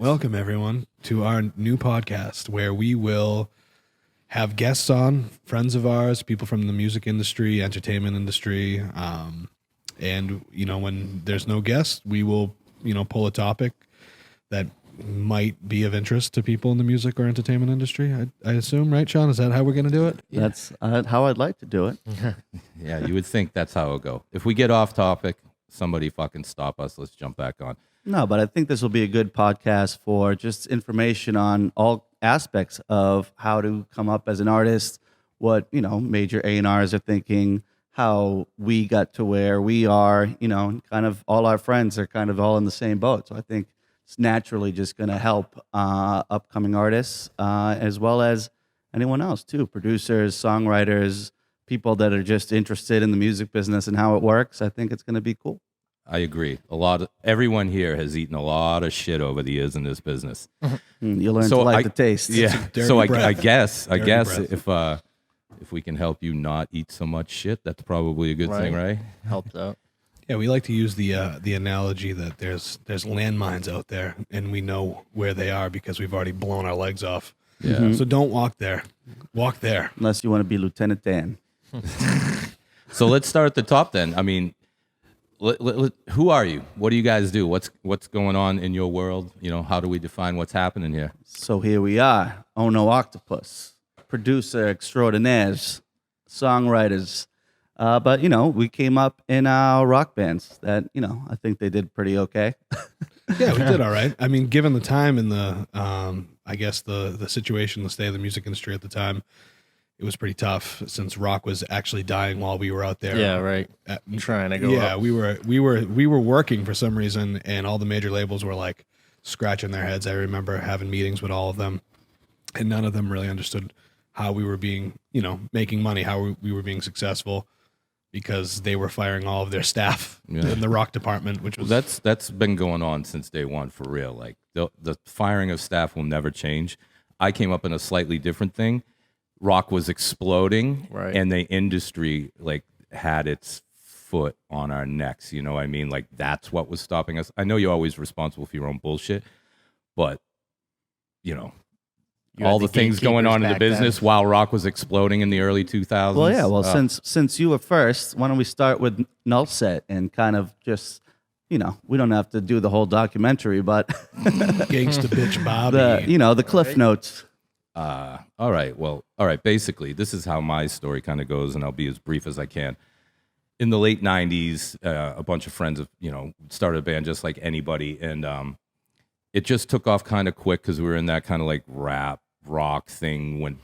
Welcome, everyone, to our new podcast where we will have guests on, friends of ours, people from the music industry, entertainment industry. And, when there's no guest, we will, pull a topic that might be of interest to people in the music or entertainment industry. I assume, right, Sean? Is that how we're going to do it? Yeah. That's how I'd like to do it. Yeah, you would think that's how it'll go. If we get off topic, somebody fucking stop us. Let's jump back on. No, but I think this will be a good podcast for just information on all aspects of how to come up as an artist, what, major A&Rs are thinking, how we got to where we are, kind of all our friends are kind of all in the same boat. So I think it's naturally just going to help upcoming artists as well as anyone else too, producers, songwriters, people that are just interested in the music business and how it works. I think it's going to be cool. I agree. Everyone here has eaten a lot of shit over the years in this business. You learn to like the taste. Yeah. So I guess breath. if we can help you not eat so much shit, that's probably a good thing, right? Helps out. Yeah, we like to use the analogy that there's landmines out there, and we know where they are because we've already blown our legs off. Yeah. So don't walk there. Walk there. Unless you want to be Lieutenant Dan. So let's start at the top then. I mean, who are you? What do you guys do? What's going on in your world? How do we define what's happening here? So here we are, OKTAPUS, producer extraordinaires, songwriters. But, we came up in our rock bands that, I think they did pretty okay. Yeah, we did all right. I mean, given the time and I guess the situation, the state of the music industry at the time, it was pretty tough since rock was actually dying while we were out there. Yeah, right. Trying to go Yeah, up. we were working for some reason, and all the major labels were like scratching their heads. I remember having meetings with all of them, and none of them really understood how we were being, making money, how we were being successful, because they were firing all of their staff in the rock department, which was that's been going on since day one for real. Like the firing of staff will never change. I came up in a slightly different thing. Rock was exploding, right, and the industry had its foot on our necks. You know what I mean? Like that's what was stopping us. I know you're always responsible for your own bullshit, but all the things going on in the business while rock was exploding in the early 2000s. Well, yeah. Well, since you were first, why don't we start with Null Set and kind of just, we don't have to do the whole documentary, but Gangsta Bitch Bobby. the cliff notes. All right. Basically, this is how my story kind of goes, and I'll be as brief as I can. In the late 90s, a bunch of friends started a band just like anybody, and it just took off kind of quick because we were in that kind of like rap rock thing when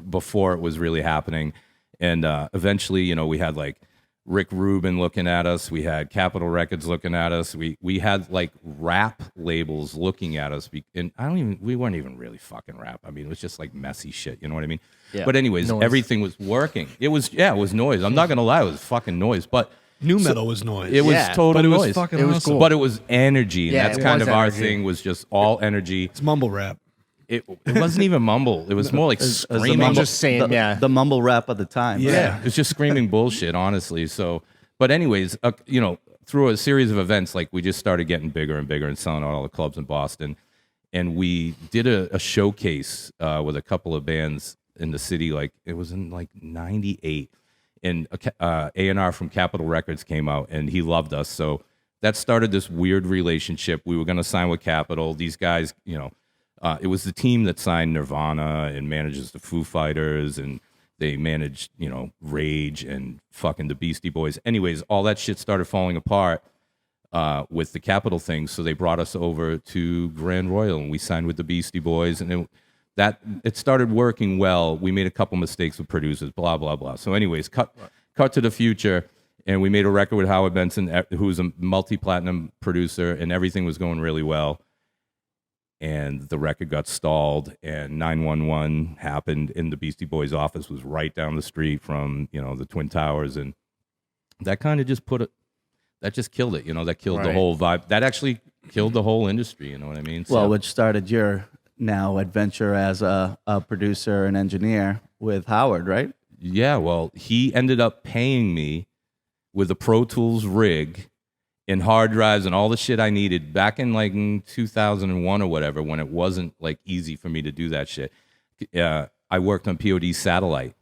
before it was really happening. And eventually, we had like Rick Rubin looking at us. We had Capitol Records looking at us. We had like rap labels looking at us. And we weren't even really fucking rap. I mean, it was just like messy shit. You know what I mean? Yeah. But anyways, everything was working. It was noise. I'm not going to lie. It was fucking noise. But New metal was noise. it was total but it was noise. fucking It was awesome. cool. But it was energy. And Yeah, that's it kind was of our energy. thing, was just all energy. It's mumble rap. It wasn't even mumble. It was more like As the screaming. mumble- just saying, the mumble rap of the time. Yeah. It was just screaming bullshit, honestly. So, but anyways, through a series of events, like we just started getting bigger and bigger and selling out all the clubs in Boston. And we did a showcase with a couple of bands in the city. Like it was in like 98. And A&R from Capitol Records came out, and he loved us. So that started this weird relationship. We were going to sign with Capitol. These guys, it was the team that signed Nirvana and manages the Foo Fighters, and they managed, Rage and fucking the Beastie Boys. Anyways, all that shit started falling apart with the Capitol thing. So they brought us over to Grand Royal, and we signed with the Beastie Boys, and it started working well. We made a couple mistakes with producers, blah blah blah. So, anyways, cut to the future, and we made a record with Howard Benson, who's a multi-platinum producer, and everything was going really well. And the record got stalled, and 911 happened, and the Beastie Boys office was right down the street from the Twin Towers, and that kind of just that just killed it. That killed the whole vibe. That actually killed the whole industry. You know what I mean? Well, which started your now adventure as a producer and engineer with Howard, right? Yeah, well, he ended up paying me with a Pro Tools rig and hard drives and all the shit I needed back in like in 2001 or whatever, when it wasn't like easy for me to do that shit. I worked on POD Satellite,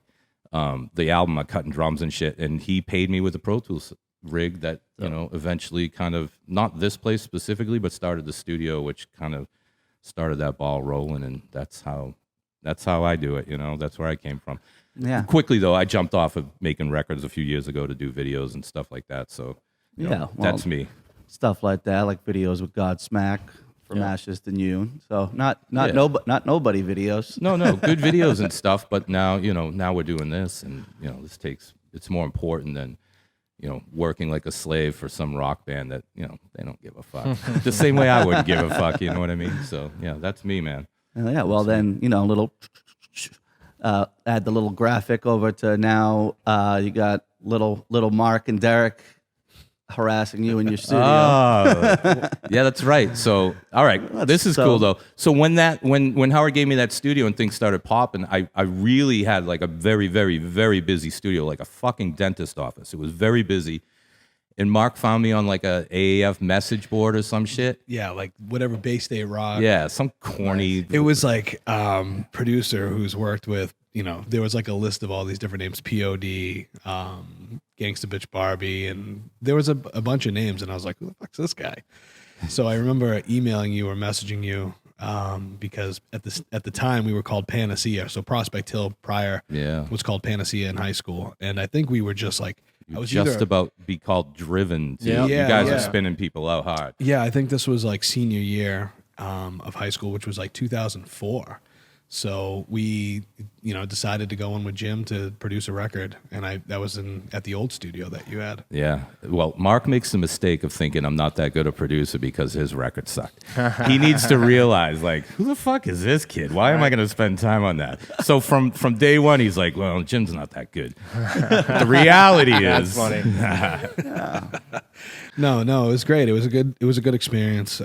the album, I cutting drums and shit, and he paid me with a Pro Tools rig that, you know, eventually kind of, not this place specifically, but started the studio, which kind of started that ball rolling, and that's how I do it, you know. That's where I came from. Yeah. Quickly though, I jumped off of making records a few years ago to do videos and stuff like that. So you know, that's me. Stuff like that, like videos with Godsmack from Ashes to New. So not nobody videos. No, good videos and stuff. But now, you know, now we're doing this, and you know, it's more important than, you know, working like a slave for some rock band that, you know, they don't give a fuck. The same way I wouldn't give a fuck, you know what I mean? So yeah, that's me, man. Yeah, well then, you know, add the little graphic over to now. You got little Mark and Derek harassing you in your studio. Oh, yeah, that's right. So, all right, this is cool though. So when Howard gave me that studio and things started popping, I really had like a very, very, very busy studio, like a fucking dentist office. It was very busy. And Mark found me on like a AAF message board or some shit. Yeah, like whatever Bay State Rock. Yeah, some corny. It was like producer who's worked with, you know, there was like a list of all these different names, POD, Gangsta Bitch Barbie, and there was a bunch of names, and I was like, who the fuck's this guy? So I remember emailing you or messaging you because at the time we were called Panacea. So Prospect Hill prior was called Panacea in high school, and I think we were just like, I was just about be called Driven too. You guys are spinning people out hard. Yeah, I think this was like senior year of high school, which was like 2004. So we, you know, decided to go in with Jim to produce a record, and that was at the old studio that you had. Yeah. Well, Mark makes the mistake of thinking I'm not that good a producer because his record sucked. He needs to realize, like, who the fuck is this kid? Why am I going to spend time on that? So from day one, he's like, well, Jim's not that good. The reality is, that's funny. No, it was great. It was a good experience.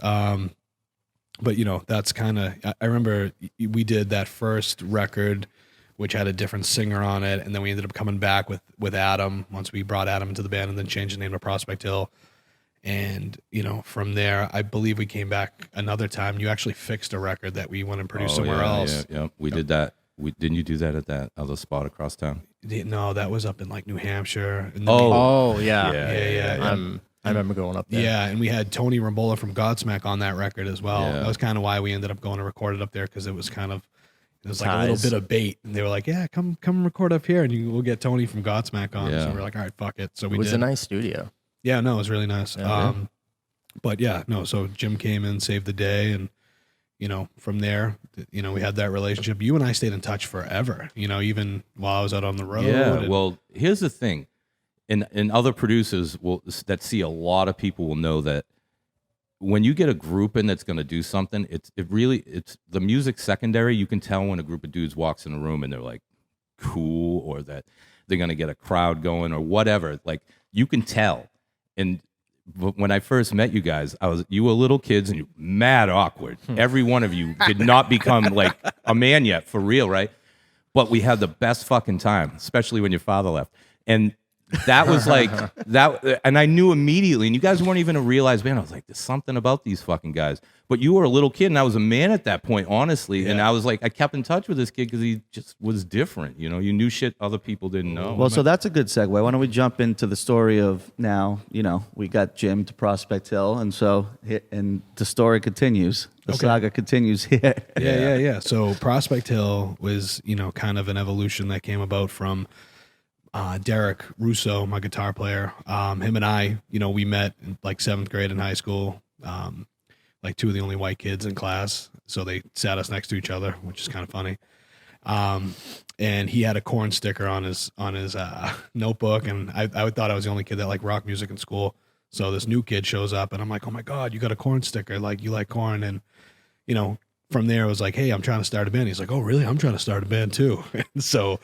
But, you know, that's kind of, I remember we did that first record, which had a different singer on it. And then we ended up coming back with Adam once we brought Adam into the band, and then changed the name to Prospect Hill. And, you know, from there, I believe we came back another time. You actually fixed a record that we went and produced somewhere else. Yeah. We did that. Didn't you do that at that other spot across town? No, that was up in like New Hampshire. Yeah. I remember going up there. Yeah, and we had Tony Rambola from Godsmack on that record as well. Yeah. That was kind of why we ended up going to record it up there, because it was like a little bit of bait. And they were like, yeah, come record up here, and we'll get Tony from Godsmack on. Yeah. So we were like, all right, fuck it. So we did. It was a nice studio. Yeah, no, it was really nice. Yeah. But yeah, no, so Jim came in, saved the day, and, you know, from there, you know, we had that relationship. You and I stayed in touch forever, you know, even while I was out on the road. Yeah, well, here's the thing. And other producers that see a lot of people will know that when you get a group in that's going to do something, it's the music secondary. You can tell when a group of dudes walks in a room and they're like cool, or that they're going to get a crowd going or whatever. Like, you can tell. And when I first met you guys, you were little kids and you were mad awkward. Every one of you did not become like a man yet, for real, right? But we had the best fucking time, especially when your father left. And that was like that, and I knew immediately. And you guys weren't even a realized band. I was like, "There's something about these fucking guys." But you were a little kid, and I was a man at that point, honestly. Yeah. And I was like, I kept in touch with this kid because he just was different. You know, you knew shit other people didn't know. Well, so that's a good segue. Why don't we jump into the story of now? You know, we got Jim to Prospect Hill, and the story continues. The saga continues here. Yeah. So Prospect Hill was, you know, kind of an evolution that came about from Derek Russo, my guitar player. Him and I, you know, we met in like 7th grade in high school. Like two of the only white kids in class, so they sat us next to each other, which is kind of funny. And he had a Korn sticker on his notebook, and I thought I was the only kid that liked rock music in school. So this new kid shows up, and I'm like, oh my god, you got a Korn sticker? Like, you like Korn? And, you know, from there it was like, hey, I'm trying to start a band. He's like, oh really? I'm trying to start a band too. So,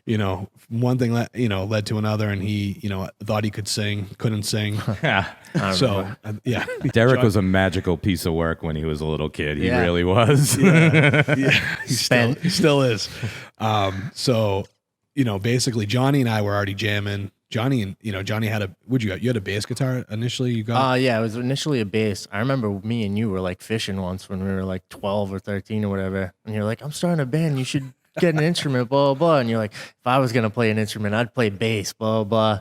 you know, one thing led to another, and he, you know, thought he could sing, couldn't sing. So yeah, Derek was a magical piece of work when he was a little kid. He really was. He still is. So, you know, basically Johnny and I were already jamming Johnny and Johnny had you had a bass guitar initially. You got Yeah, it was initially a bass. I remember me and you were like fishing once when we were like 12 or 13 or whatever. And you're like, I'm starting a band. You should get an instrument, blah, blah, blah. And you're like, if I was going to play an instrument, I'd play bass, blah, blah, blah.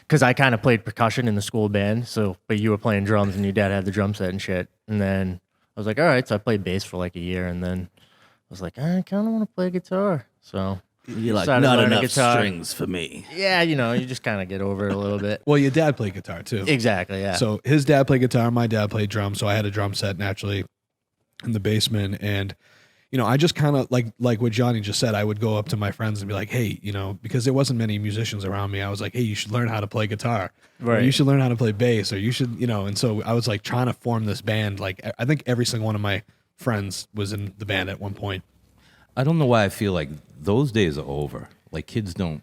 Because I kind of played percussion in the school band. But you were playing drums and your dad had the drum set and shit. And then I was like, all right. So I played bass for like a year. And then I was like, I kind of want to play guitar. So You're like, started not learning enough guitar. strings for me. Yeah, you just kind of get over it a little bit. well, your dad played guitar too. Exactly, yeah. So his dad played guitar, my dad played drums, so I had a drum set naturally in the basement. And I just kind of like what Johnny just said. I would go up to my friends and be like, hey, because there wasn't many musicians around me. I was like, hey, you should learn how to play guitar. Or Right. you should learn how to play bass, or you should, And so I was like trying to form this band. Like I think every single one of my friends was in the band at one point. I don't know why I feel like those days are over. Like kids don't.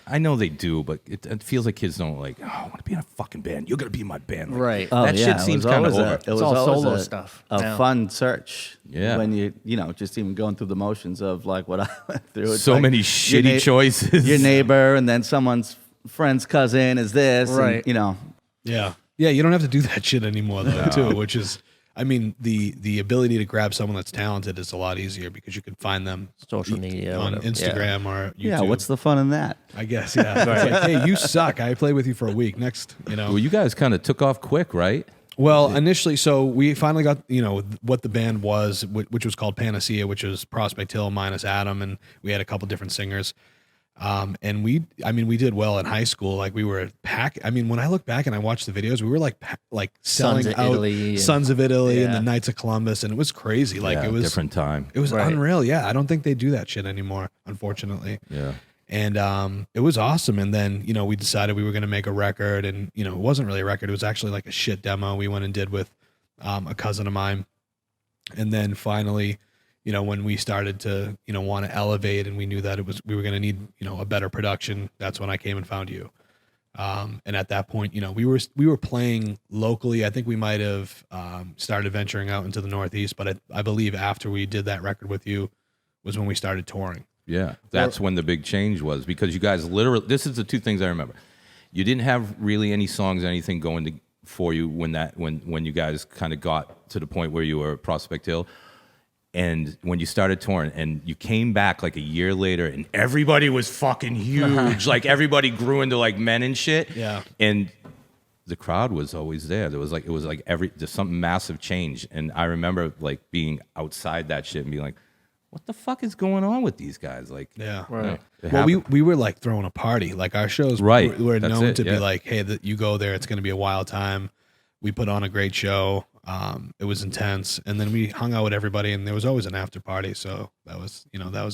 I know they do, but it feels like kids don't like. Oh, I want to be in a fucking band. You're gonna be in my band, Like, Right. That shit seems kind of over. It was all always solo stuff A now. fun search. Yeah. When you just even going through the motions of like what I went through. It's So like many your shitty choices. Your neighbor, and then someone's friend's cousin is this. Right. And, Yeah. Yeah, you don't have to do that shit anymore though, too, which is the ability to grab someone that's talented is a lot easier because you can find them Social media, on whatever. Instagram or YouTube. yeah. What's the fun in that? I guess, yeah. It's like, hey, you suck. I played with you for a week. Next, Well, you guys kind of took off quick, right? Well, initially, so we finally got, what the band was, which was called Panacea, which was Prospect Hill minus Adam, and we had a couple different singers. And we did well in high school. Like we were when I look back and I watch the videos, we were like selling Sons of out Italy and- Sons of Italy and Yeah. the Knights of Columbus, and it was crazy. Like Yeah, it was different time. It was Right. unreal. Yeah, I don't think they do that shit anymore, unfortunately. Yeah. And it was awesome. And then we decided we were going to make a record, and it wasn't really a record. It was actually like a shit demo we went and did with a cousin of mine. And then finally, when we started to want to elevate, and we knew that we were going to need a better production, that's when I came and found you. And at that point, we were playing locally. I think we might have started venturing out into the Northeast, but I believe after we did that record with you was when we started touring. Yeah, that's when the big change was, because you guys literally, this is the two things I remember. You didn't have really any songs, anything going for you when you guys kind of got to the point where you were at Prospect Hill. And when you started touring and you came back like a year later and everybody was fucking huge. Like everybody grew into like men and shit. Yeah. And the crowd was always there. There's something massive change. And I remember like being outside that shit and being like, what the fuck is going on with these guys? Like, Yeah. Right. it Well, happened. we were like throwing a party. Like our shows Right. were That's known it, to be yeah. like, hey, you go there, it's going to be a wild time. We put on a great show. It was intense, and then we hung out with everybody, and there was always an after party. So that was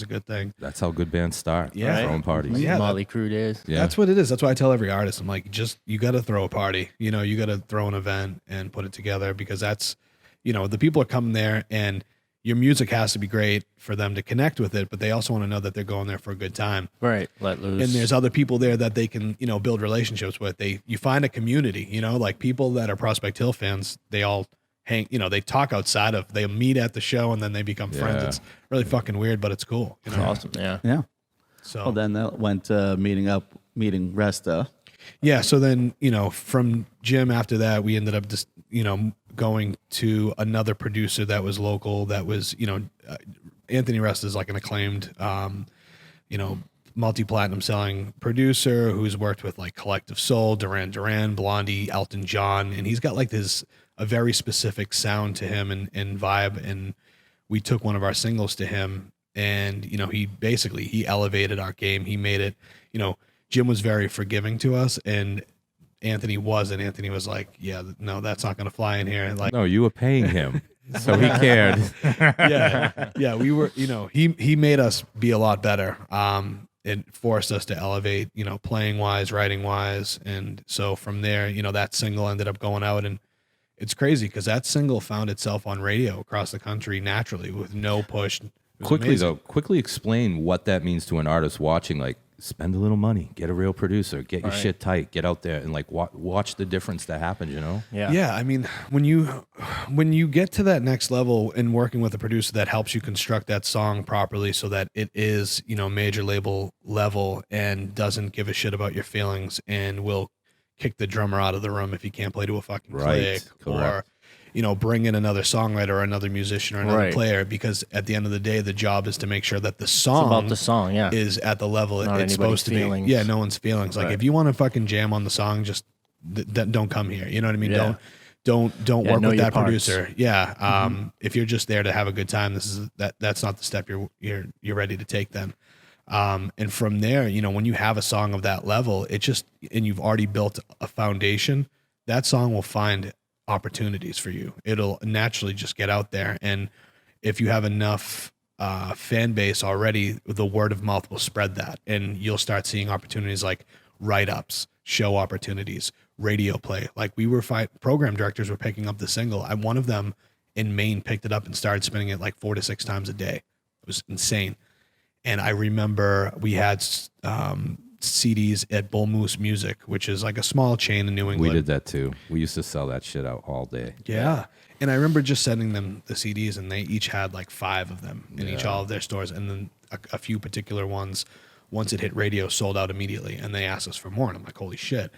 a good thing. That's how good bands start. Yeah. Throwing parties. Yeah. Molly Crew days. Yeah. That's what it is. That's why I tell every artist, I'm like, you got to throw a party. You got to throw an event and put it together, because that's, the people are coming there, and your music has to be great for them to connect with it, but they also want to know that they're going there for a good time. Right. Let loose. And there's other people there that they can, build relationships with. You find a community, like people that are Prospect Hill fans, they all hang, they talk outside of, they meet at the show and then they become friends. Yeah. It's really fucking weird, but it's cool. It's awesome. Yeah. Yeah. So Well, then that went to meeting Resta. yeah. So then, from Jim after that, we ended up just, going to another producer that was local, that was, Anthony Rest is like an acclaimed, multi-platinum selling producer who's worked with like Collective Soul, Duran Duran, Blondie, Elton John. And he's got like a very specific sound to him and vibe. And we took one of our singles to him, and, he elevated our game. He made it, Jim was very forgiving to us, and Anthony wasn't. Anthony was like, yeah, no, that's not going to fly in here. And like, No, you were paying him, so he cared. yeah, we were, he made us be a lot better. It forced us to elevate, playing wise, writing wise. And so from there, that single ended up going out, and it's crazy because that single found itself on radio across the country naturally with no push. It was amazing. Quickly explain what that means to an artist watching. Like, spend a little money, get a real producer, get your shit tight, get out there and like watch the difference that happens, you know? Yeah, I mean, when you get to that next level and working with a producer that helps you construct that song properly so that it is, major label level and doesn't give a shit about your feelings and will kick the drummer out of the room if he can't play to a fucking click, or bring in another songwriter or another musician or another player, because at the end of the day, the job is to make sure that the song, it's about the song, is at the level Not it's supposed to feelings. be. Yeah, no one's feelings. Like if you want to fucking jam on the song, just don't come here. You know what I mean? Yeah. Don't work know with your that parts. producer. Yeah. If you're just there to have a good time, that's not the step you're ready to take then. And from there, when you have a song of that level, and you've already built a foundation, that song will find opportunities for you. It'll naturally just get out there. And if you have enough fan base already, the word of mouth will spread that. And you'll start seeing opportunities like write-ups, show opportunities, radio play. Like program directors were picking up the single. One of them in Maine picked it up and started spinning it like 4 to 6 times a day. It was insane. And I remember we had CDs at Bull Moose Music, which is like a small chain in New England. We did that too. We used to sell that shit out all day. Yeah. And I remember just sending them the CDs, and they each had like 5 of them in all of their stores. And then a few particular ones, once it hit radio, sold out immediately. And they asked us for more. And I'm like, holy shit.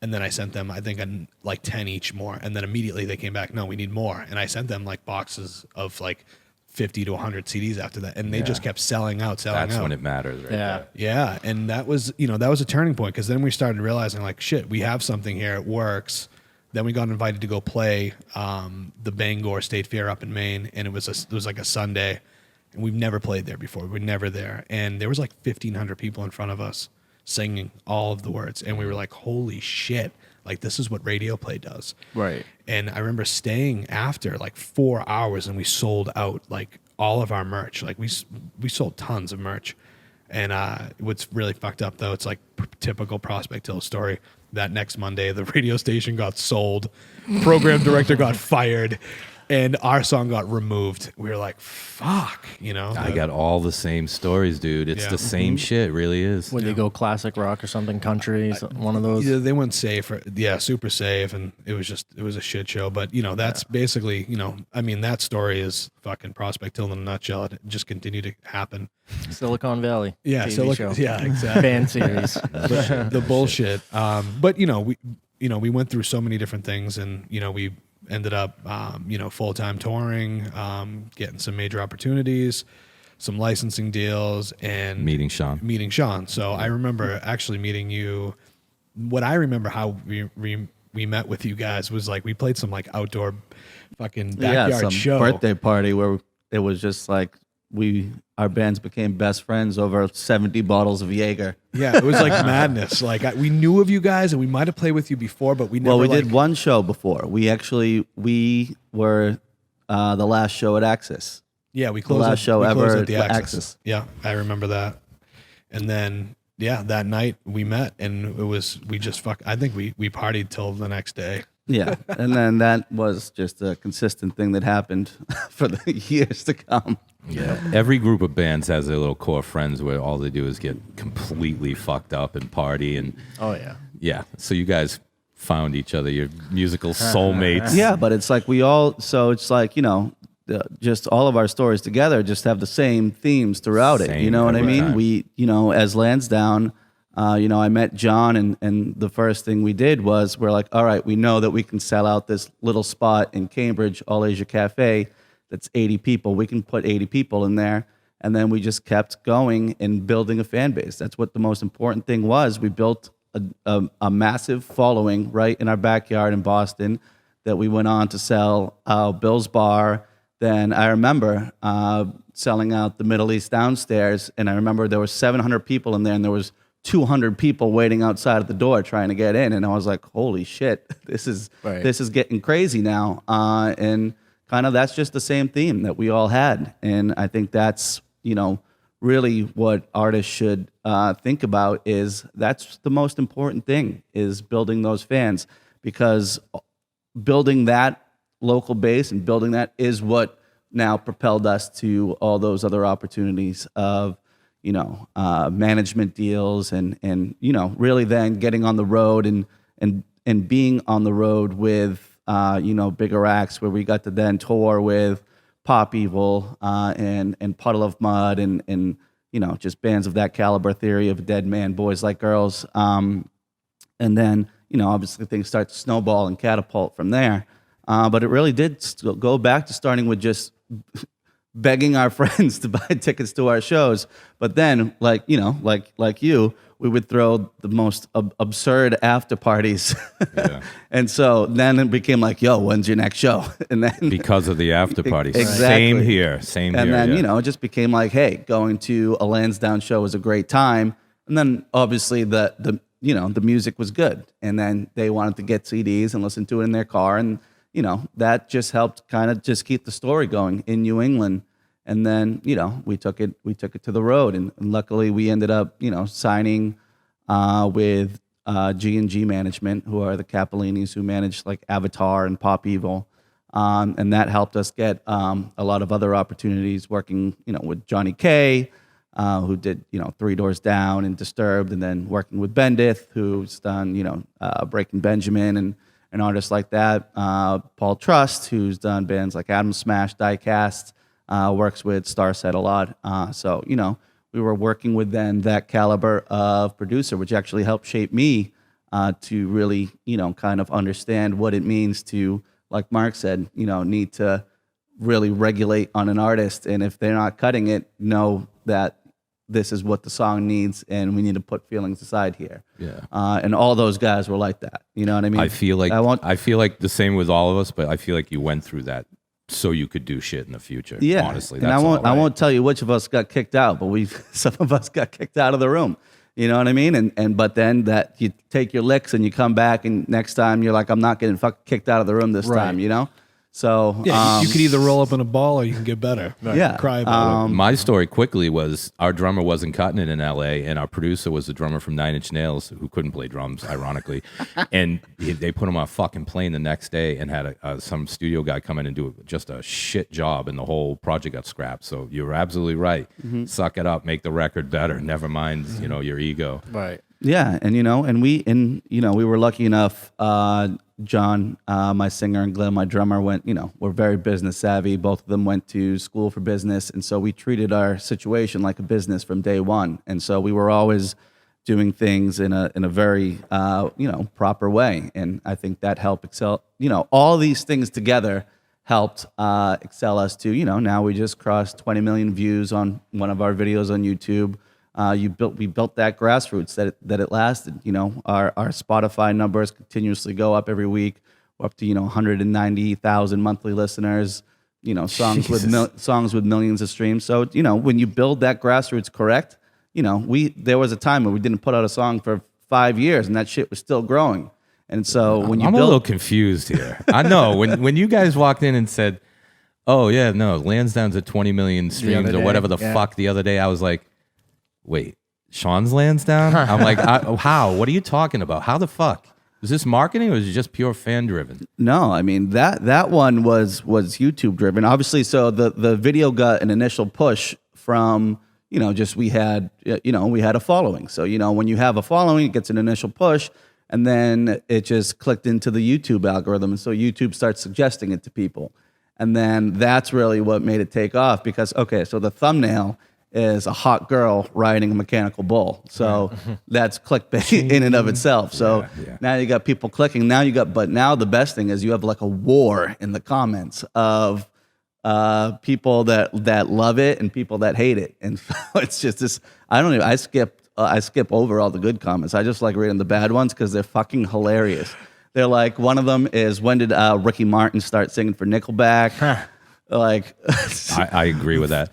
And then I sent them, I think, like 10 each more. And then immediately they came back, no, we need more. And I sent them like boxes of like 50 to 100 CDs after that. And they just kept selling out. That's when it matters, right? Yeah. Yeah. And that was a turning point, because then we started realizing like, shit, we have something here. It works. Then we got invited to go play the Bangor State Fair up in Maine. And it was like a Sunday. And we've never played there before. We were never there. And there was like 1,500 people in front of us singing all of the words. And we were like, holy shit. Like, this is what radio play does. Right. And I remember staying after like 4 hours, and we sold out like all of our merch. Like we sold tons of merch. And what's really fucked up though, it's like typical Prospect Hill story. That next Monday, the radio station got sold, program director got fired, and our song got removed. We were like, fuck, I got all the same stories, dude. It's the same shit, really is. Would they go classic rock or something, country, one of those? Yeah, they went safe. Super safe, and it was a shit show. But that's basically, that story is fucking Prospect Hill in a nutshell. It just continued to happen. Silicon Valley. Yeah, TV show. Yeah, exactly. Band series. the bullshit. But we went through so many different things, and we ended up, full-time touring, getting some major opportunities, some licensing deals, and meeting Sean. So I remember actually meeting you. What I remember how we met with you guys was like we played some like outdoor fucking backyard some show. birthday party where it was just like our bands became best friends over 70 bottles of Jaeger. Yeah, it was like madness. Like we knew of you guys, and we might have played with you before, but we never. Well, we did one show before. We were the last show at Axis. Yeah, we closed the last show ever at the at Axis. Axis. Yeah, I remember that. And then that night we met, and I think we partied till the next day. Yeah, and then that was just a consistent thing that happened for the years to come. Yeah, every group of bands has their little core friends where all they do is get completely fucked up and party, and yeah. So you guys found each other, your musical soulmates. Yeah, but it's like it's like just all of our stories together just have the same themes throughout it. You know what I mean? time. We, as Lansdowne, I met John, and the first thing we did was we're like, all right, we know that we can sell out this little spot in Cambridge, All Asia Cafe, that's 80 people. We can put 80 people in there. And then we just kept going and building a fan base. That's what the most important thing was. We built a massive following right in our backyard in Boston that we went on to sell Bill's Bar. Then I remember selling out the Middle East downstairs, and I remember there were 700 people in there, and there was 200 people waiting outside of the door trying to get in, and I was like, "Holy shit, this is getting crazy now." And kind of that's just the same theme that we all had, and I think that's really what artists should think about. Is that's the most important thing, is building those fans, because building that local base and building that is what now propelled us to all those other opportunities of management deals and really then getting on the road and being on the road with bigger acts where we got to then tour with Pop Evil and Puddle of Mud and just bands of that caliber, Theory of a Dead Man, Boys Like Girls, and then obviously things start to snowball and catapult from there. But it really did go back to starting with just begging our friends to buy tickets to our shows. But then, like you, we would throw the most absurd after parties. Yeah. And so then it became like, yo, when's your next show? And then Because of the after party. Exactly. Same here. Same and here. then, yeah. it just became like, hey, going to a Lansdowne show was a great time. And then obviously the music was good. And then they wanted to get CDs and listen to it in their car. And, that just helped kind of just keep the story going in New England. And then, we took it to the road. And luckily we ended up, signing with G&G Management, who are the Capellinis who manage like Avatar and Pop Evil. And that helped us get a lot of other opportunities working, with Johnny K, who did, 3 Doors Down and Disturbed, and then working with Bendith, who's done, Breaking Benjamin and artists like that. Paul Trust, who's done bands like Atom Smash, Diecast, works with Starset a lot. So, we were working with then that caliber of producer, which actually helped shape me to really, kind of understand what it means to, like Mark said, need to really regulate on an artist. And if they're not cutting it, know that this is what the song needs and we need to put feelings aside here. Yeah. And all those guys were like that. You know what I mean? I feel like the same with all of us, but I feel like you went through that so you could do shit in the future. Yeah, Honestly. and That's I won't tell you which of us got kicked out, but some of us got kicked out of the room. You know what I mean? But then that you take your licks and you come back and next time you're like, I'm not getting fucking kicked out of the room this time, So Yeah, you could either roll up in a ball or you can get better. Yeah. Cry about it. My story quickly was our drummer wasn't cutting it in LA, and our producer was the drummer from Nine Inch Nails who couldn't play drums, ironically. And they put him on a fucking plane the next day and had some studio guy come in and do just a shit job, and the whole project got scrapped. So you're absolutely right. Suck it up, make the record better. Never mind, your ego. Right. Yeah, and we were lucky enough. John, my singer, and Glenn, my drummer, were very business savvy. Both of them went to school for business, and so we treated our situation like a business from day one. And so we were always doing things in a very proper way. And I think that helped excel. All these things together helped excel us to now we just crossed 20 million views on one of our videos on YouTube. We built that grassroots that it lasted. Our Spotify numbers continuously go up every week. We're up to 190,000 monthly listeners. Songs with millions of streams. So when you build that grassroots correct, there was a time when we didn't put out a song for 5 years and that shit was still growing. And so when I'm a little confused here. I know when you guys walked in and said, "Oh yeah, no, Lansdowne's at 20 million streams or whatever the fuck," the other day, I was like, wait, Sean's Lansdowne? I'm like, how? What are you talking about? How the fuck? Was this marketing or was it just pure fan driven? No, I mean that one was YouTube driven. Obviously, so the video got an initial push from we had a following. So when you have a following, it gets an initial push, and then it just clicked into the YouTube algorithm, and so YouTube starts suggesting it to people, and then that's really what made it take off because so the thumbnail is a hot girl riding a mechanical bull. So that's clickbait in and of itself. So now you got people clicking. But now the best thing is you have like a war in the comments of people that love it and people that hate it. And so it's just this, I skip over all the good comments. I just like reading the bad ones because they're fucking hilarious. They're like, one of them is, when did Ricky Martin start singing for Nickelback? Like, I agree with that.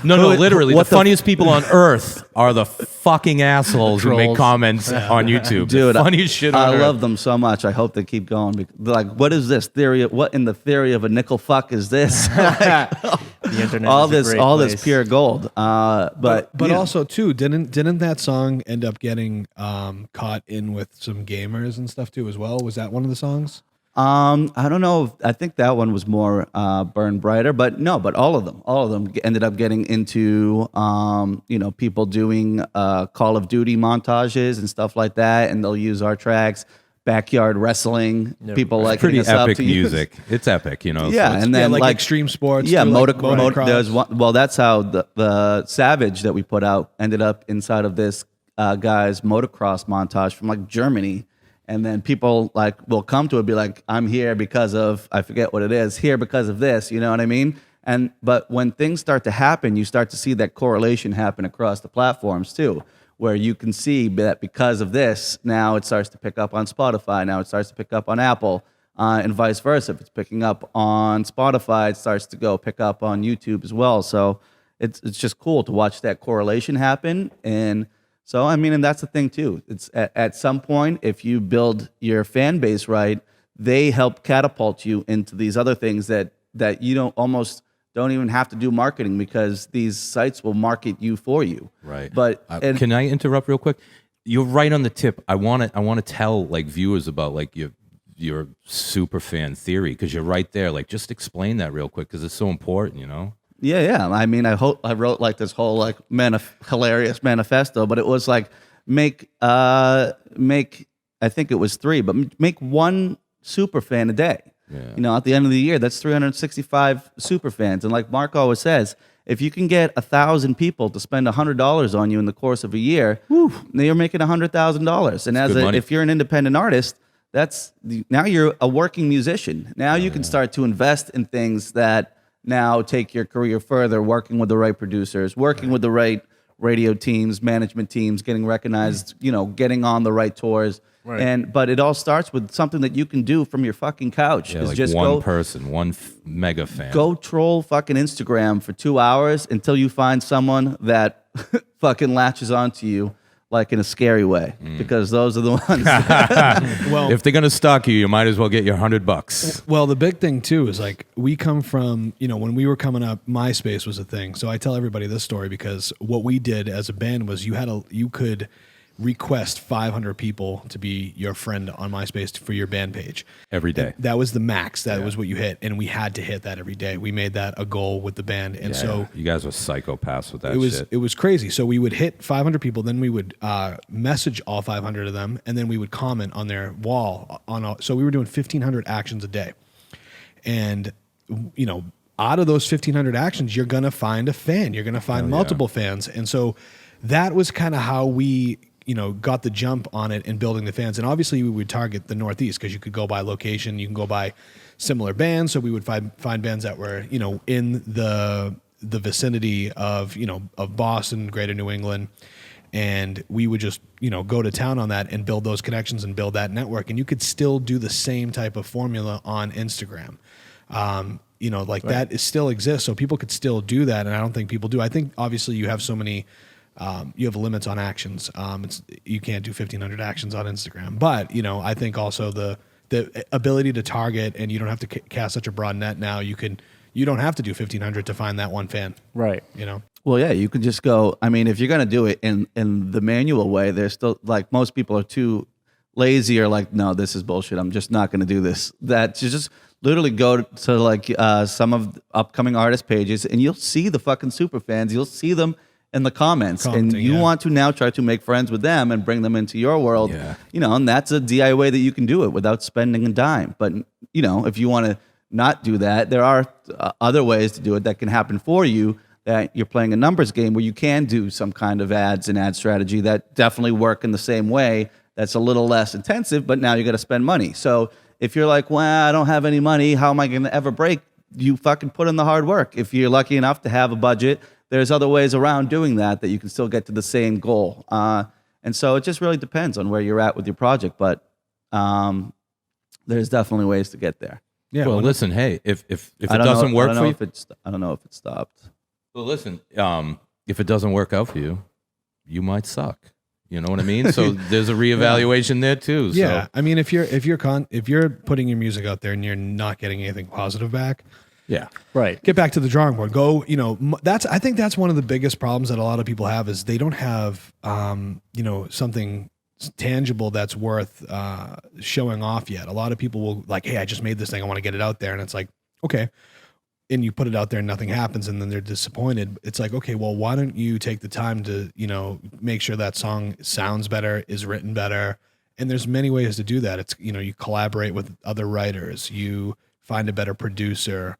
No, literally, the funniest people on earth are the fucking assholes who make comments on YouTube. Dude, the funniest shit on I earth. love them so much. I hope they keep going. They're like, what is this theory? What in the theory of a nickel fuck is this? Like, The internet all is a great this place. pure gold. But Also too, didn't that song end up getting caught in with some gamers and stuff too as well? Was that one of the songs? I don't know. I think that one was more Burn Brighter, but no, but all of them ended up getting into, people doing Call of Duty montages and stuff like that, and they'll use our tracks. Backyard wrestling, people like Pretty hitting us epic up to use. music. It's epic, you know. Yeah, so it's- and then like like extreme sports. Yeah, do, like, motocross. there's one. Well, that's how the Savage that we put out ended up inside of this guy's motocross montage from like Germany, and then people like will come to it, be like, "I'm here because of I forget what it is. Here because of this." You know what I mean? But when things start to happen, you start to see that correlation happen across the platforms too, where you can see that because of this, now it starts to pick up on Spotify. Now it starts to pick up on Apple. And vice versa. If it's picking up on Spotify, it starts to go pick up on YouTube as well. So it's just cool to watch that correlation happen. And so, I mean, and that's the thing too. It's at some point, if you build your fan base right, they help catapult you into these other things that you don't even have to do marketing, because these sites will market you for you. Right. But can I interrupt real quick? You're right on the tip. I want to tell like viewers about like your super fan theory, because you're right there. Like, just explain that real quick, because it's so important, you know. Yeah. I mean, I wrote like this whole like hilarious manifesto, but it was like make I think it was 3, but make one super fan a day. Yeah. You know, at the end of the year, that's 365 super fans. And like Mark always says, if you can get 1,000 people to spend $100 on you in the course of a year, then you're making $100,000. And if you're an independent artist, now you're a working musician. Now you can start to invest in things that now take your career further, working with the right producers, working with the right radio teams, management teams, getting recognized, getting on the right tours. Right. But it all starts with something that you can do from your fucking couch. Yeah, is like just one person, one mega fan. Go troll fucking Instagram for 2 hours until you find someone that fucking latches onto you like in a scary way, because those are the ones. Well, if they're gonna stalk you, you might as well get your $100. Well, the big thing too is like we come from, when we were coming up, MySpace was a thing. So I tell everybody this story because what we did as a band was you could request 500 people to be your friend on MySpace for your band page Every day. That was the max. That was what you hit, and we had to hit that every day. We made that a goal with the band, and so you guys were psychopaths with that. It was crazy. So we would hit 500 people, then we would message all 500 of them, and then we would comment on their wall so we were doing 1,500 actions a day, and out of those 1,500 actions, you're gonna find a fan. You're gonna find multiple fans, and so that was kind of how we got the jump on it and building the fans. And obviously we would target the Northeast because you could go by location, you can go by similar bands. So we would find bands that were, in the vicinity of Boston, Greater New England. And we would just, go to town on that and build those connections and build that network. And you could still do the same type of formula on Instagram. That still exists. So people could still do that. And I don't think people do. I think obviously you have so many, you have limits on actions. You can't do 1,500 actions on Instagram. But, I think also the ability to target, and you don't have to cast such a broad net now. You don't have to do 1,500 to find that one fan. Right. Well, yeah, you could just go. I mean, if you're going to do it in the manual way, there's still like most people are too lazy or like, no, this is bullshit. I'm just not going to do this. That you just literally go to like some of the upcoming artist pages, and you'll see the fucking super fans. You'll see them in the comments, and you want to now try to make friends with them and bring them into your world. Yeah. And that's a DIY way that you can do it without spending a dime. But if you want to not do that, there are other ways to do it that can happen for you. That you're playing a numbers game where you can do some kind of ads and ad strategy that definitely work in the same way. That's a little less intensive, but now you got to spend money. So if you're like, well, I don't have any money, how am I going to ever break? You fucking put in the hard work. If you're lucky enough to have a budget, there's other ways around doing that you can still get to the same goal. And so it just really depends on where you're at with your project, but there's definitely ways to get there. Yeah. Well, listen, hey, if it doesn't work for you, I don't know if it stopped. well, listen, if it doesn't work out for you, you might suck. You know what I mean? So there's a reevaluation there too. Yeah. So. I mean, if you're putting your music out there and you're not getting anything positive back, Yeah. Right. get back to the drawing board. Go, I think that's one of the biggest problems that a lot of people have is they don't have, something tangible that's worth showing off yet. A lot of people will like, hey, I just made this thing, I want to get it out there, and it's like, okay, and you put it out there and nothing happens, and then they're disappointed. It's like, okay, well, why don't you take the time to, make sure that song sounds better, is written better. And there's many ways to do that. It's, you collaborate with other writers, you find a better producer,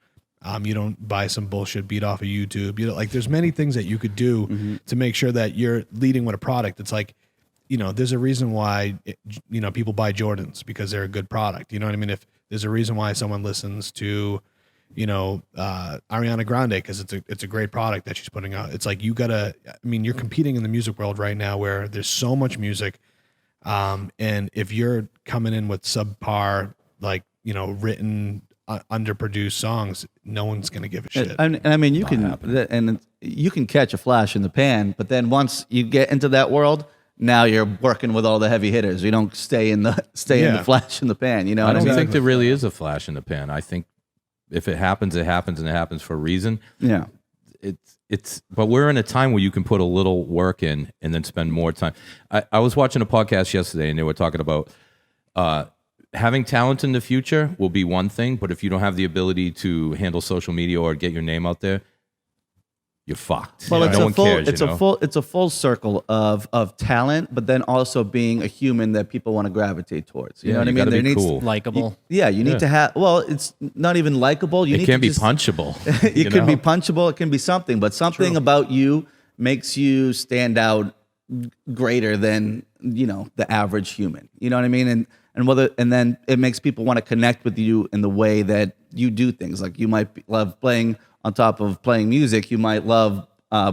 you don't buy some bullshit beat off of YouTube. Like there's many things that you could do to make sure that you're leading with a product. It's like, there's a reason why, people buy Jordans, because they're a good product. You know what I mean? If there's a reason why someone listens to, Ariana Grande, because it's a great product that she's putting out. It's like, you're competing in the music world right now where there's so much music. And if you're coming in with subpar, like, written, underproduced songs, no one's going to give a shit. And I mean, you can catch a flash in the pan, but then once you get into that world, now you're working with all the heavy hitters. You don't stay in the flash in the pan. You know, I don't mean? think there really is a flash in the pan. I think if it happens, it happens, and it happens for a reason. Yeah. But we're in a time where you can put a little work in and then spend more time. I was watching a podcast yesterday, and they were talking about having talent in the future will be one thing, but if you don't have the ability to handle social media or get your name out there, you're fucked. Well, it's a full circle of talent, but then also being a human that people want to gravitate towards. You know what I mean? There needs cool. Likable. You need to have. Well, it's not even likable. It can be punchable. It can be punchable. It can be something, but something about you makes you stand out greater than the average human. You know what I mean? And then it makes people want to connect with you in the way that you do things. Like you might love playing. On top of playing music, you might love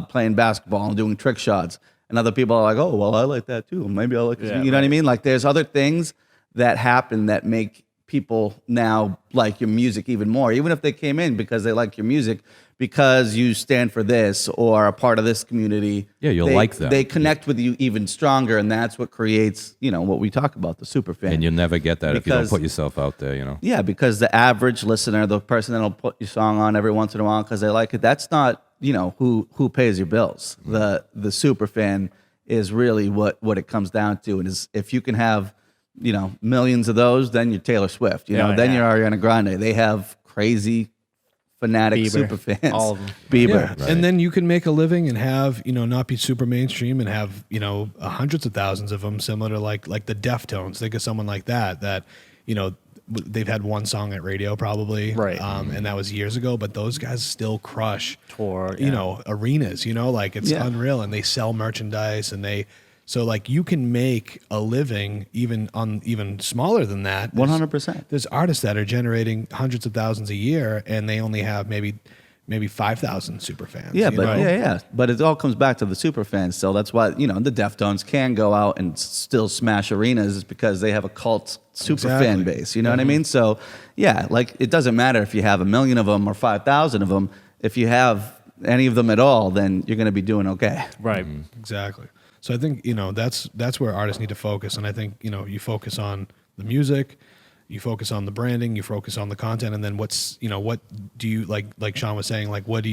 playing basketball and doing trick shots. And other people are like, oh, well, I like that too. Maybe I like this. You know what I mean? Like there's other things that happen that make people now like your music even more, even if they came in because they like your music, because you stand for this or are part of this community. Yeah, you'll like them. They connect with you even stronger, and that's what creates, what we talk about, the super fan. And you'll never get that if you don't put yourself out there, Yeah, because the average listener, the person that'll put your song on every once in a while because they like it, that's not, who pays your bills. The super fan is really what it comes down to. And is if you can have, millions of those, then you're Taylor Swift. Then you're Ariana Grande. They have crazy fanatic Bieber. super fans. All of them. Bieber. Yeah. Right. And then you can make a living and have, not be super mainstream and have, hundreds of thousands of them, similar to like the Deftones. Think of someone like that, they've had one song at radio probably. Right. And that was years ago, but those guys still crush Tour, arenas, like it's unreal, and they sell merchandise, and so like you can make a living even smaller than that. 100%. There's artists that are generating hundreds of thousands a year, and they only have maybe 5,000 super fans. Yeah, but it all comes back to the super fans. So that's why the Deftones can go out and still smash arenas, is because they have a cult super fan base. You know what I mean? So like it doesn't matter if you have 1 million of them or 5,000 of them. If you have any of them at all, then you're going to be doing okay. Right. Exactly. So I think, that's where artists need to focus. And I think, you focus on the music, you focus on the branding, you focus on the content, and then what do you, like Sean was saying, like, what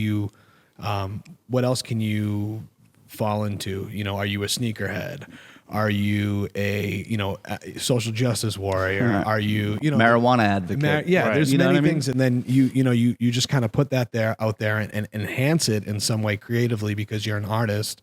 else can you fall into? Are you a sneakerhead? Are you a, social justice warrior? Are you, marijuana advocate? There's many things. And then you just kind of put that out there and enhance it in some way creatively because you're an artist,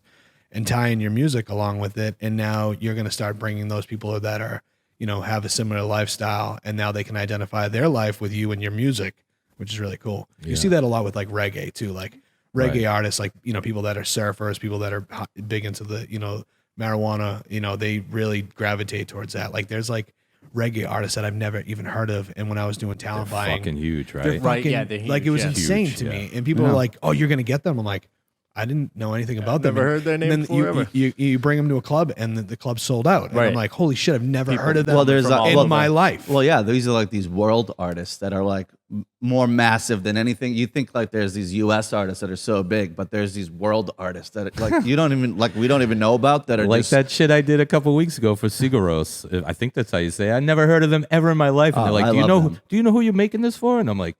and tie in your music along with it. And now you're going to start bringing those people that are, have a similar lifestyle, and now they can identify their life with you and your music, which is really cool. Yeah. You see that a lot with like reggae too, like reggae artists, like, people that are surfers, people that are big into the, marijuana, they really gravitate towards that. Like there's like reggae artists that I've never even heard of. And when I was doing talent buying, fucking huge, right? They're fucking, they're huge, like it was insane huge, to me. And people were like, oh, you're going to get them. I'm like, I didn't know anything about them. Never heard their name and before. then you bring them to a club, and the club sold out. And I'm like, holy shit, I've never heard of them in my life. Well, yeah, these are like these world artists that are like more massive than anything. You think like there's these U.S. artists that are so big, but there's these world artists that like we don't even know about, that are like just, that shit I did a couple weeks ago for Sigaros. I think that's how you say it. I never heard of them ever in my life. And they're like, do you know who you're making this for? And I'm like,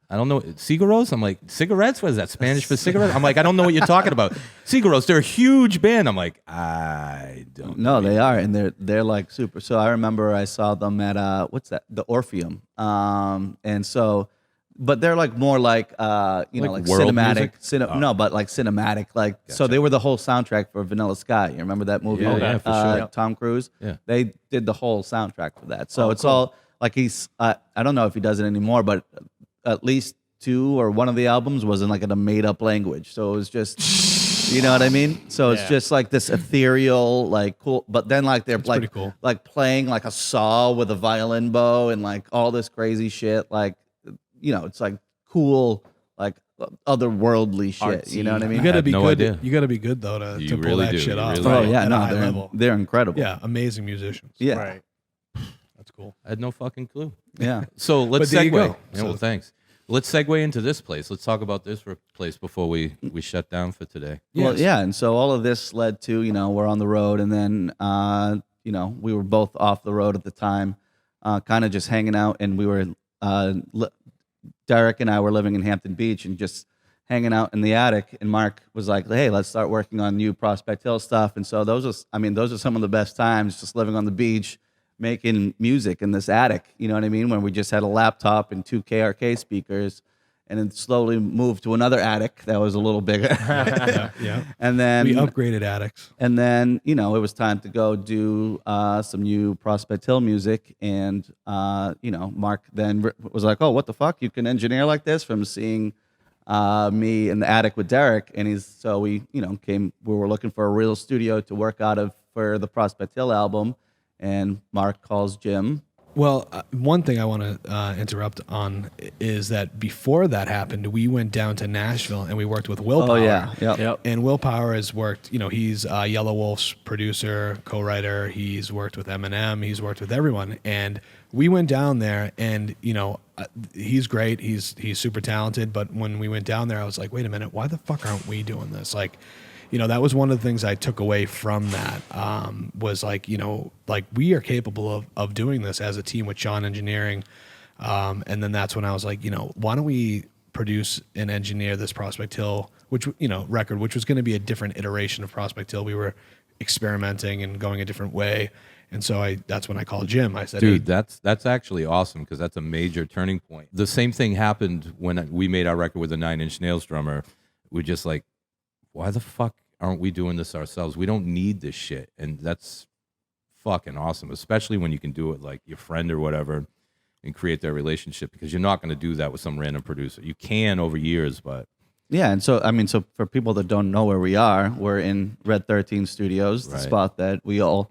I don't know. Cigarros? I'm like, cigarettes? What is that? Spanish for cigarettes? I'm like, I don't know what you're talking about. Cigarros, they're a huge band. I'm like, I don't No, know. they are, and they're like super. So I remember I saw them at what's that? The Orpheum. And so, but they're like more like Like world cinematic. music? No, but like cinematic. Like so, they were the whole soundtrack for Vanilla Sky. You remember that movie? Yeah, for sure. Tom Cruise. Yeah. They did the whole soundtrack for that. So it's all like he's. I don't know if he does it anymore, but at least 2 or 1 of the albums was in like in a made up language. So it was just, you know what I mean? So it's just like this ethereal, like cool, but then like they're like, pretty cool. like playing like a saw with a violin bow and like all this crazy shit. Like, you know, it's like cool, like otherworldly shit. You know what I mean? You gotta had be no good. idea. You gotta be good though to You pull really that do. shit You off. really Oh do. yeah, at a no, high level. they're incredible. Yeah, amazing musicians. Yeah. Right. That's cool. I had no fucking clue. Yeah. So let's But there you segue. go. Yeah, well, thanks. Let's segue into this place. Let's talk about this place before we shut down for today. Well, Yes. yeah, and so all of this led to, you know, we're on the road, and then, you know, we were both off the road at the time, kind of just hanging out, and we were, Derek and I were living in Hampton Beach and just hanging out in the attic, and Mark was like, hey, let's start working on new Prospect Hill stuff, and so those are some of the best times, just living on the beach, making music in this attic, you know what I mean, when we just had a laptop and 2 KRK speakers, and then slowly moved to another attic that was a little bigger. Yeah. And then We upgraded addicts. and then, you know, it was time to go do some new Prospect Hill music. And, you know, Mark then was like, oh, what the fuck? You can engineer like this, from seeing me in the attic with Derek. And so we, you know, we were looking for a real studio to work out of for the Prospect Hill album. And Mark calls Jim. Well, one thing I want to interrupt on is that before that happened, we went down to Nashville and we worked with Willpower. Oh, yeah. Yep. And Willpower has worked, you know, he's Yellow Wolf's producer, co-writer. He's worked with Eminem. He's worked with everyone. And we went down there and, you know, he's great. He's super talented. But when we went down there, I was like, wait a minute, why the fuck aren't we doing this? Like, you know, that was one of the things I took away from that, was like, you know, like we are capable of doing this as a team with Sean Engineering. And then that's when I was like, you know, why don't we produce and engineer this Prospect Hill, which, you know, record, which was going to be a different iteration of Prospect Hill. We were experimenting and going a different way. And so that's when I called Jim. I said, Dude, hey, that's actually awesome, because that's a major turning point. The same thing happened when we made our record with the 9 Inch Nails drummer. We're just like, why the fuck aren't we doing this ourselves? We don't need this shit. And that's fucking awesome, especially when you can do it like your friend or whatever and create that relationship, because you're not going to do that with some random producer. You can over years, but Yeah, and so, I mean, so for people that don't know where we are, we're in Red 13 Studios, the Right. spot that we all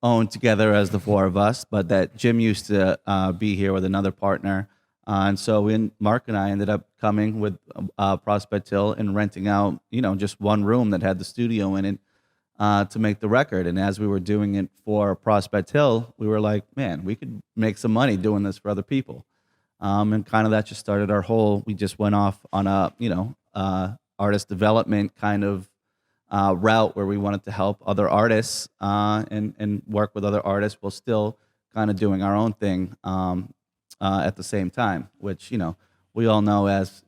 own together as the 4 of us, but that Jim used to be here with another partner. And so Mark and I ended up coming with Prospect Hill and renting out, you know, just one room that had the studio in it to make the record. And as we were doing it for Prospect Hill, we were like, man, we could make some money doing this for other people. And kind of that just started we just went off on a, you know, artist development kind of route where we wanted to help other artists and work with other artists while still kind of doing our own thing. At the same time, which, you know, we all know as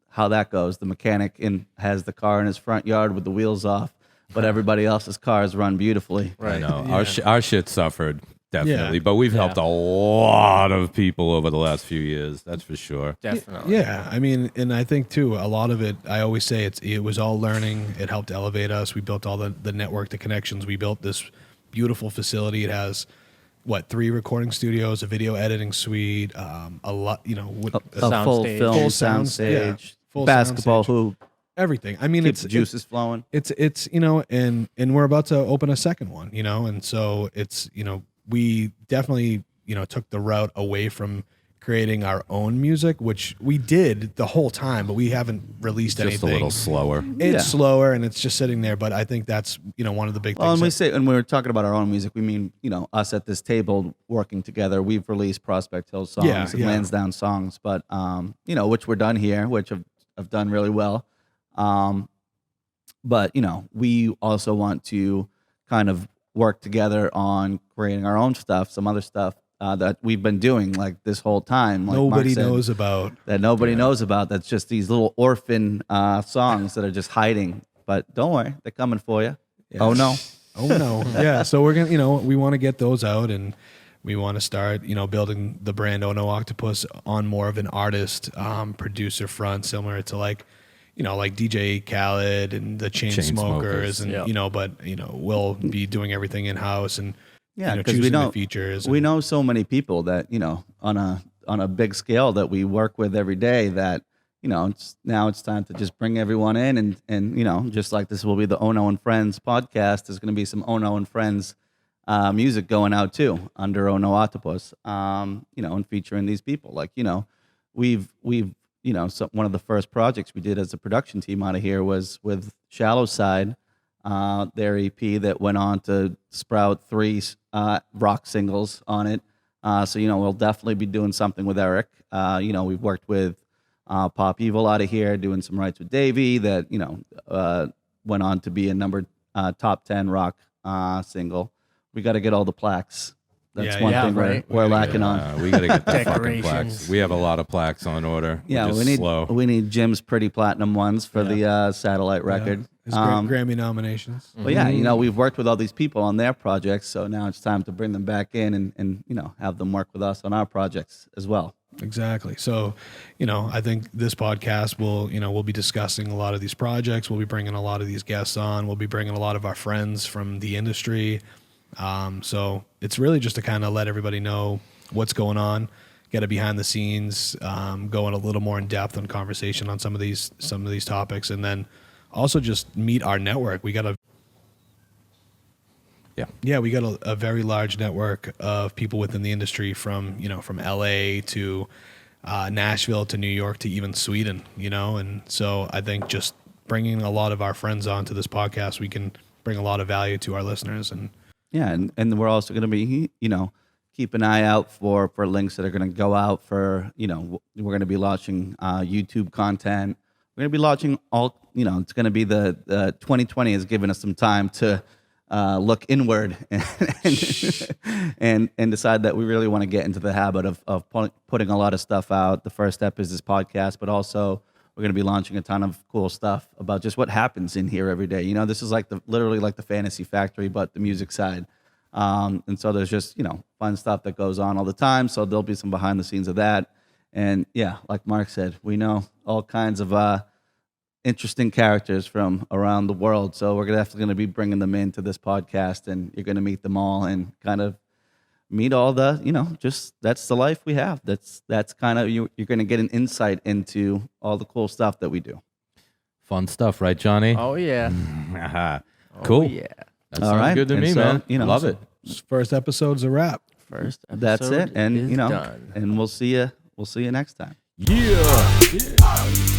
how that goes. The mechanic has the car in his front yard with the wheels off, but everybody else's cars run beautifully. I know Yeah. our shit suffered definitely, Yeah. but we've helped a lot of people over the last few years. That's for sure. Definitely. yeah, I mean, and I think too, a lot of it, I always say it was all learning. It helped elevate us. We built all the network, the connections. We built this beautiful facility. It has 3 recording studios, a video editing suite, a lot, you know, A full Soundstage. film Full soundstage, yeah, full basketball soundstage. hoop, everything. I mean, keeps it's juices flowing. it's you know, and we're about to open a second one, you know, and so it's, you know, we definitely, you know, took the route away from creating our own music, which we did the whole time, but we haven't released Just anything. a little slower. It's Yeah. slower and it's just sitting there, but I think that's, you know, one of the big Well, things. and when we're talking about our own music, we mean, you know, us at this table working together. We've released Prospect Hill songs Yeah, and yeah. Lansdowne songs, but you know, which were done here, which have done really well. But you know, we also want to kind of work together on creating our own stuff, some other stuff that we've been doing like this whole time. Like Mark Nobody said, knows about. that nobody knows about. That's just these little orphan songs that are just hiding. But don't worry, they're coming for you. Oh no. Oh no. Yeah. So we're gonna, we want to get those out, and we want to start, building the brand Oh No Octopus on more of an artist, producer front, similar to like DJ Khaled and the Chainsmokers, and Chainsmokers. but we'll be doing everything in house, and Because choosing the features. We know so many people that on a big scale that we work with every day. That it's time to just bring everyone in, and just like this will be the Ono and Friends podcast. There's going to be some Ono and Friends music going out too under Ono Octopus. And featuring these people. Like we've so one of the first projects we did as a production team out of here was with Shallow Side. Their EP that went on to sprout 3 rock singles on it. So we'll definitely be doing something with Eric. We've worked with Pop Evil out of here, doing some rights with Davey that went on to be a top 10 rock single. We got to get all the plaques. That's one thing right. we're lacking on. We got to get the fucking Decorations. plaques. We have a lot of plaques on order. Yeah, We're just slow. we need Jim's pretty platinum ones for the satellite record. His Grammy nominations. But we've worked with all these people on their projects, so now it's time to bring them back in and have them work with us on our projects as well. Exactly. So, I think this podcast we'll be discussing a lot of these projects. We'll be bringing a lot of these guests on. We'll be bringing a lot of our friends from the industry. So it's really just to kind of let everybody know what's going on, get a behind the scenes, going a little more in depth on conversation on some of these topics, and then also just meet our network. We got a very large network of people within the industry from LA to Nashville to New York to even Sweden, and so I think just bringing a lot of our friends onto this podcast, we can bring a lot of value to our listeners. And and we're also going to be, keep an eye out for links that are going to go out for, we're going to be launching YouTube content. We're going to be launching all, it's going to be the 2020 has given us some time to look inward and decide that we really want to get into the habit of putting a lot of stuff out. The first step is this podcast, but also we're going to be launching a ton of cool stuff about just what happens in here every day. This is literally like the Fantasy Factory, but the music side. And so there's just, fun stuff that goes on all the time. So there'll be some behind the scenes of that. And yeah, like Mark said, we know all kinds of interesting characters from around the world. So we're definitely going to be bringing them into this podcast, and you're going to meet them all and kind of meet all the, just that's the life we have. That's kind of, you're going to get an insight into all the cool stuff that we do. Fun stuff, right, Johnny? Oh yeah. Cool. Oh, yeah. That sounds good to me, man. Love it. first episode's a wrap. First episode That's it. And is done. and we'll see you next time. Yeah.